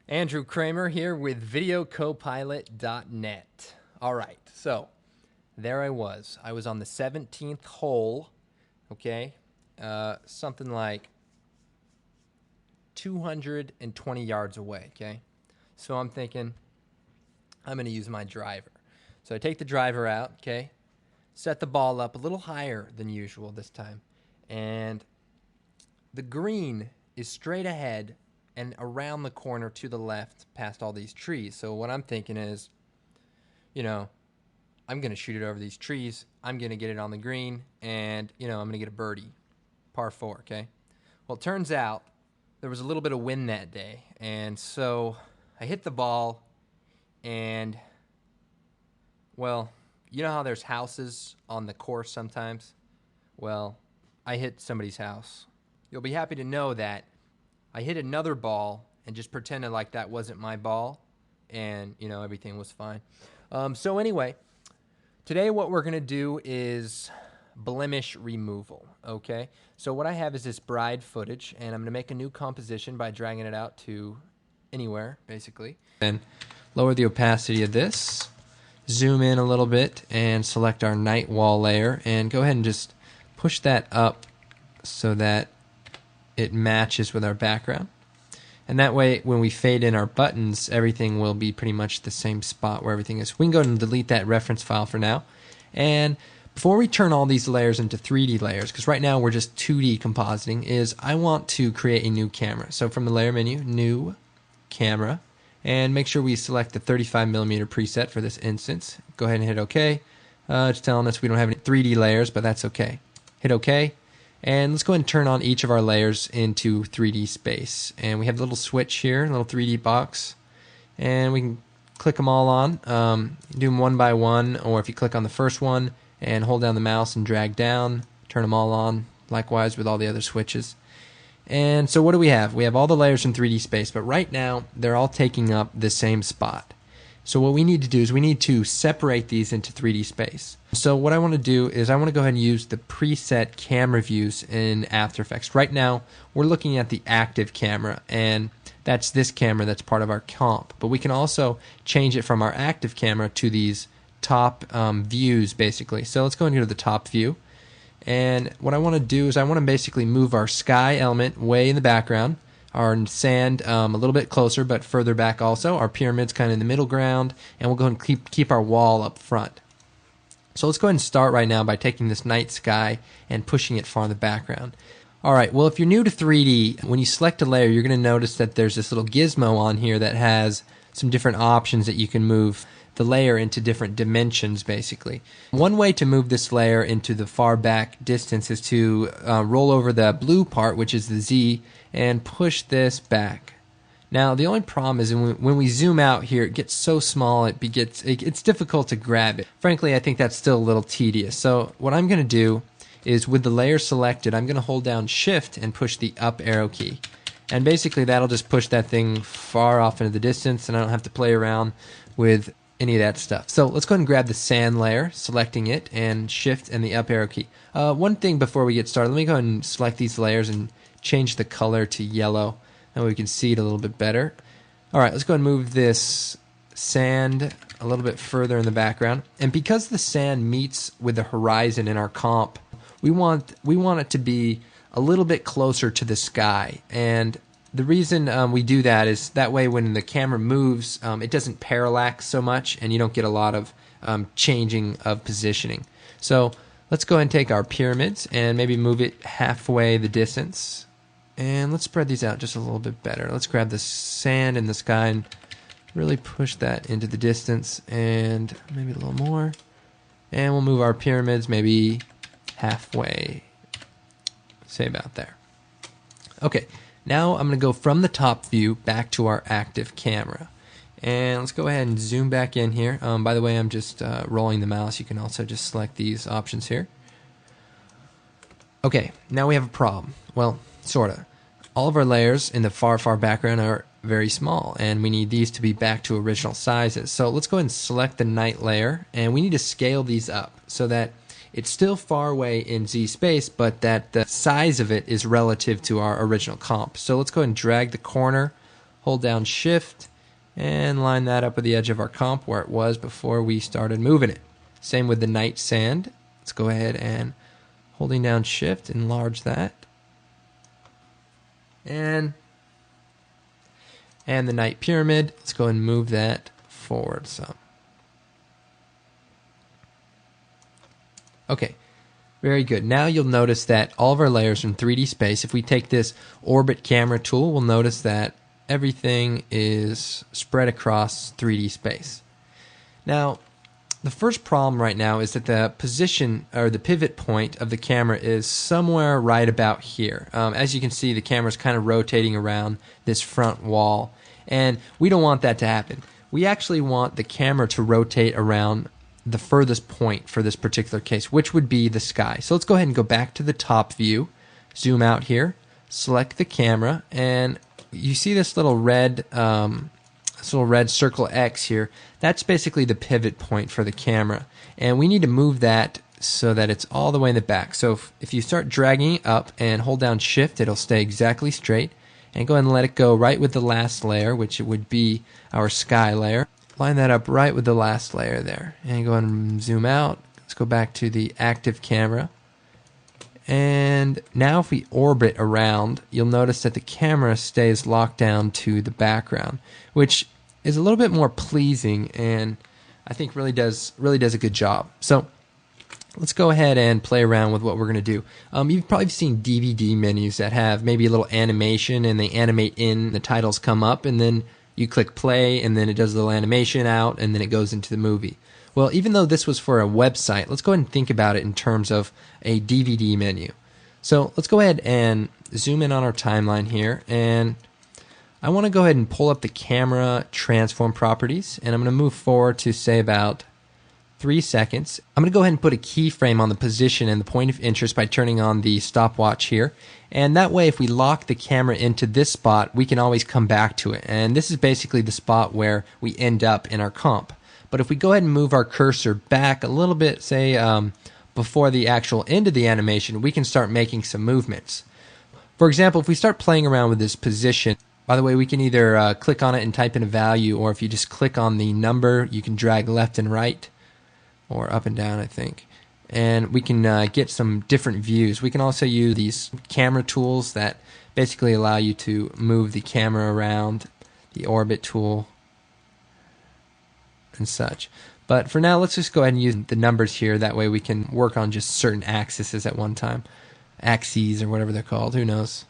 Andrew Kramer here with videocopilot.net. All right, so there I was. I was on the 17th hole, okay? Something like 220 yards away, okay? So I'm thinking I'm going to use my driver. So I take the driver out, okay? Set the ball up a little higher than usual this time. And the green is straight ahead and around the corner to the left past all these trees. So what I'm thinking is, I'm going to shoot it over these trees. I'm going to get it on the green, and, I'm going to get a birdie. Par 4, okay? Well, it turns out there was a little bit of wind that day, and so I hit the ball, and, well, you know how there's houses on the course sometimes? Well, I hit somebody's house. You'll be happy to know that I hit another ball and just pretended like that wasn't my ball, and everything was fine. So anyway, today what we're gonna do is blemish removal. Okay, so what I have is this bride footage, and I'm gonna make a new composition by dragging it out to anywhere, basically. And lower the opacity of this, zoom in a little bit, and select our night wall layer, and go ahead and just push that up so that it matches with our background. And that way, when we fade in our buttons, everything will be pretty much the same spot where everything is. We can go ahead and delete that reference file for now. And before we turn all these layers into 3D layers, because right now we're just 2D compositing, is I want to create a new camera. So from the layer menu, new camera, and make sure we select the 35mm preset for this instance. Go ahead and hit OK. It's telling us we don't have any 3D layers, but that's okay. Hit OK. And let's go ahead and turn on each of our layers into 3D space. And we have a little switch here, a little 3D box. And we can click them all on. Do them one by one, or if you click on the first one and hold down the mouse and drag down, turn them all on, likewise with all the other switches. And so what do we have? We have all the layers in 3D space, but right now they're all taking up the same spot. So what we need to do is we need to separate these into 3D space. So what I want to do is I want to go ahead and use the preset camera views in After Effects. Right now we're looking at the active camera, and that's this camera that's part of our comp. But we can also change it from our active camera to these top views basically. So let's go and go to the top view. And what I want to do is I want to basically move our sky element way in the background, our sand a little bit closer but further back also, our pyramids kind of in the middle ground, and we'll go ahead and keep our wall up front. So let's go ahead and start right now by taking this night sky and pushing it far in the background. Alright, well if you're new to 3D, when you select a layer you're going to notice that there's this little gizmo on here that has some different options that you can move the layer into different dimensions basically. One way to move this layer into the far back distance is to roll over the blue part, which is the Z, and push this back. Now the only problem is when we zoom out here, it gets so small it's difficult to grab it. Frankly, I think that's still a little tedious. So what I'm going to do is with the layer selected, I'm going to hold down Shift and push the up arrow key. And basically that'll just push that thing far off into the distance, and I don't have to play around with any of that stuff. So let's go ahead and grab the sand layer, selecting it, and Shift and the up arrow key. One thing before we get started, let me go ahead and select these layers and change the color to yellow. That way we can see it a little bit better. Alright, let's go ahead and move this sand a little bit further in the background. And because the sand meets with the horizon in our comp, we want it to be a little bit closer to the sky. And the reason we do that is that way when the camera moves, it doesn't parallax so much, and you don't get a lot of changing of positioning. So let's go ahead and take our pyramids and maybe move it halfway the distance. And let's spread these out just a little bit better. Let's grab the sand in the sky and really push that into the distance, and maybe a little more. And we'll move our pyramids maybe halfway, say about there. Okay. Now I'm going to go from the top view back to our active camera. And let's go ahead and zoom back in here. By the way, I'm just rolling the mouse. You can also just select these options here. Okay, now we have a problem. Well, sorta. All of our layers in the far background are very small, and we need these to be back to original sizes. So let's go ahead and select the night layer, and we need to scale these up so that it's still far away in Z space, but that the size of it is relative to our original comp. So let's go ahead and drag the corner, hold down Shift, and line that up with the edge of our comp where it was before we started moving it. Same with the night sand. Let's go ahead and holding down Shift, enlarge that. And the night pyramid, let's go and move that forward some. Okay, very good. Now you'll notice that all of our layers in 3D space, if we take this orbit camera tool, we'll notice that everything is spread across 3D space. Now, the first problem right now is that the position or the pivot point of the camera is somewhere right about here. As you can see, the camera is kind of rotating around this front wall, and we don't want that to happen. We actually want the camera to rotate around the furthest point for this particular case, which would be the sky. So let's go ahead and go back to the top view, zoom out here, select the camera, and you see this little red circle X here. That's basically the pivot point for the camera, and we need to move that so that it's all the way in the back. So if you start dragging it up and hold down Shift, it'll stay exactly straight, and go ahead and let it go right with the last layer, which it would be our sky layer. Line that up right with the last layer there, and go ahead and zoom out. Let's go back to the active camera, and now if we orbit around, you'll notice that the camera stays locked down to the background, which is a little bit more pleasing, and I think really does a good job. So let's go ahead and play around with what we're going to do. You've probably seen DVD menus that have maybe a little animation, and they animate in, the titles come up, and then you click play, and then it does a little animation out, and then it goes into the movie. Well, even though this was for a website, let's go ahead and think about it in terms of a DVD menu. So let's go ahead and zoom in on our timeline here, and I want to go ahead and pull up the camera transform properties, and I'm going to move forward to say about 3 seconds. I'm going to go ahead and put a keyframe on the position and the point of interest by turning on the stopwatch here. And that way, if we lock the camera into this spot, we can always come back to it. And this is basically the spot where we end up in our comp. But if we go ahead and move our cursor back a little bit, say before the actual end of the animation, we can start making some movements. For example, if we start playing around with this position, by the way, we can either click on it and type in a value, or if you just click on the number, you can drag left and right, or up and down, I think. And we can get some different views. We can also use these camera tools that basically allow you to move the camera around, the orbit tool, and such. But for now, let's just go ahead and use the numbers here. That way we can work on just certain axes at one time. Axes, or whatever they're called. Who knows?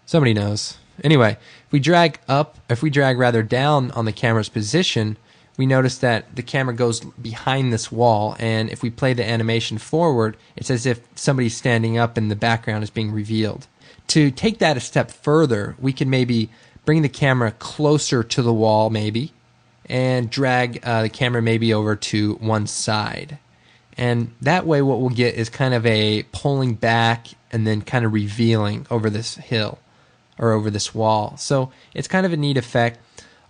Somebody knows. Anyway, if we drag rather down on the camera's position, we notice that the camera goes behind this wall, and if we play the animation forward, it's as if somebody's standing up and the background is being revealed. To take that a step further, we can maybe bring the camera closer to the wall, maybe, and drag the camera maybe over to one side. And that way what we'll get is kind of a pulling back and then kind of revealing over this hill or over this wall. So it's kind of a neat effect.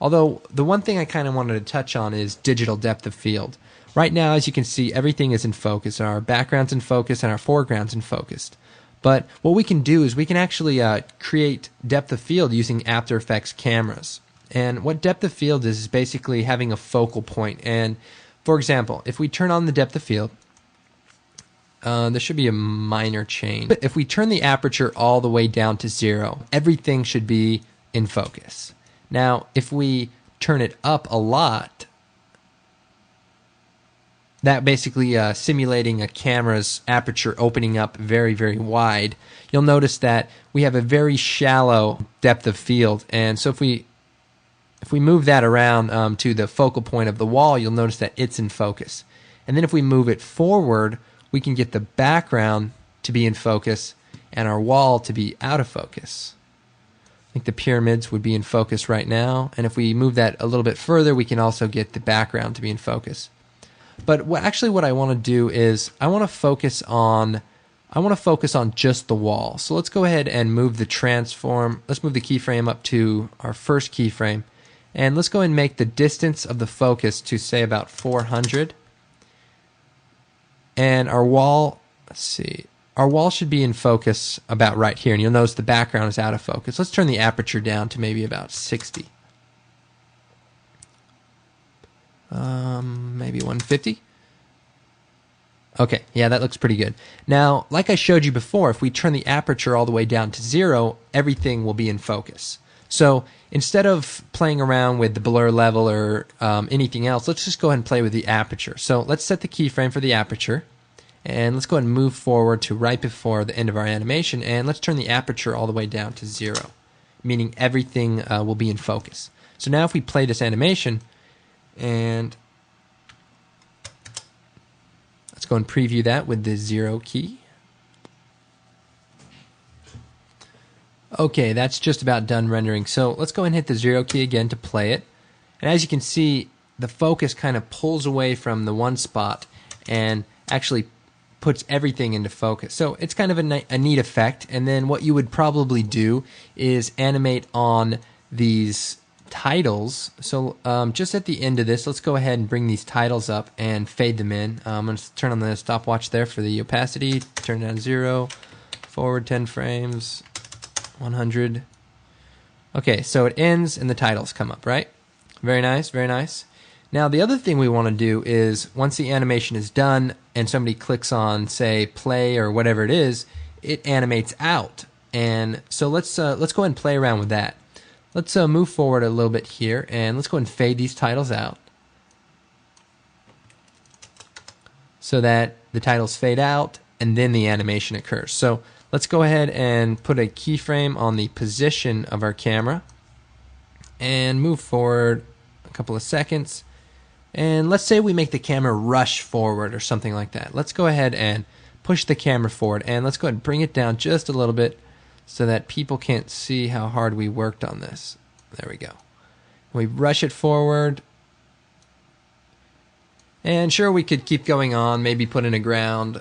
Although the one thing I kind of wanted to touch on is digital depth of field. Right now, as you can see, everything is in focus. Our background's in focus and our foreground's in focus. But what we can do is we can actually create depth of field using After Effects cameras. And what depth of field is basically having a focal point. And for example, if we turn on the depth of field, there should be a minor change. But if we turn the aperture all the way down to 0, everything should be in focus. Now, if we turn it up a lot, that basically simulating a camera's aperture opening up very, very wide, you'll notice that we have a very shallow depth of field. And so if we move that around to the focal point of the wall, you'll notice that it's in focus. And then if we move it forward, we can get the background to be in focus and our wall to be out of focus. I think the pyramids would be in focus right now, and if we move that a little bit further, we can also get the background to be in focus. But what I want to do is I want to focus on just the wall. So let's go ahead and move the transform. Let's move the keyframe up to our first keyframe, and let's go ahead and make the distance of the focus to say about 400. And our wall, let's see. Our wall should be in focus about right here, and you'll notice the background is out of focus. Let's turn the aperture down to maybe about 60. Maybe 150. Okay, yeah, that looks pretty good. Now, like I showed you before, if we turn the aperture all the way down to 0, everything will be in focus. So instead of playing around with the blur level or anything else, let's just go ahead and play with the aperture. So let's set the keyframe for the aperture, and let's go ahead and move forward to right before the end of our animation, and let's turn the aperture all the way down to 0, meaning everything will be in focus. So now if we play this animation, and let's go and preview that with the 0 key. Okay, that's just about done rendering. So let's go ahead and hit the 0 key again to play it. And as you can see, the focus kind of pulls away from the one spot and actually puts everything into focus. So it's kind of a neat effect. And then what you would probably do is animate on these titles. So just at the end of this, let's go ahead and bring these titles up and fade them in. I'm going to turn on the stopwatch there for the opacity, turn it down to 0, forward 10 frames, 100. Okay, so it ends and the titles come up, right? Very nice, very nice. Now the other thing we want to do is once the animation is done and somebody clicks on, say, play or whatever it is, it animates out. And so let's go ahead and play around with that. Let's move forward a little bit here, and let's go ahead and fade these titles out so that the titles fade out and then the animation occurs. So let's go ahead and put a keyframe on the position of our camera and move forward a couple of seconds. And let's say we make the camera rush forward or something like that. Let's go ahead and push the camera forward, and let's go ahead and bring it down just a little bit so that people can't see how hard we worked on this. There we go. We rush it forward. And sure, we could keep going on, maybe put in a ground,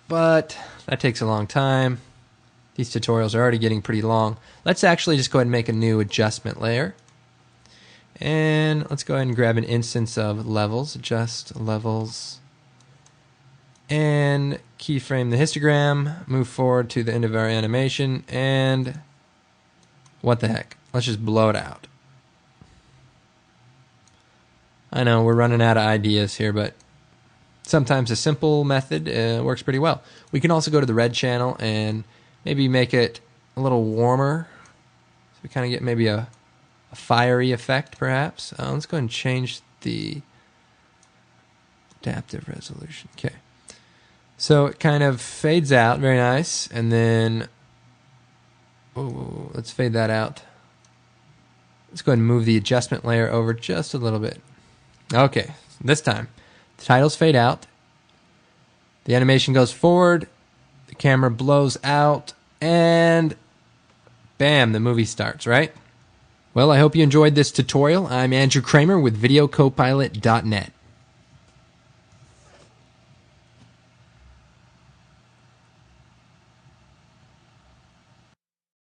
but that takes a long time. These tutorials are already getting pretty long. Let's actually just go ahead and make a new adjustment layer. And let's go ahead and grab an instance of levels, adjust levels, and keyframe the histogram, move forward to the end of our animation, and what the heck, let's just blow it out. I know we're running out of ideas here, but sometimes a simple method works pretty well. We can also go to the red channel and maybe make it a little warmer, so we kind of get maybe a fiery effect perhaps. Let's go ahead and change the adaptive resolution. Okay. So it kind of fades out, very nice, and then let's fade that out. Let's go ahead and move the adjustment layer over just a little bit. Okay, this time the titles fade out, the animation goes forward, the camera blows out, and bam, the movie starts, right? Well, I hope you enjoyed this tutorial. I'm Andrew Kramer with VideoCopilot.net.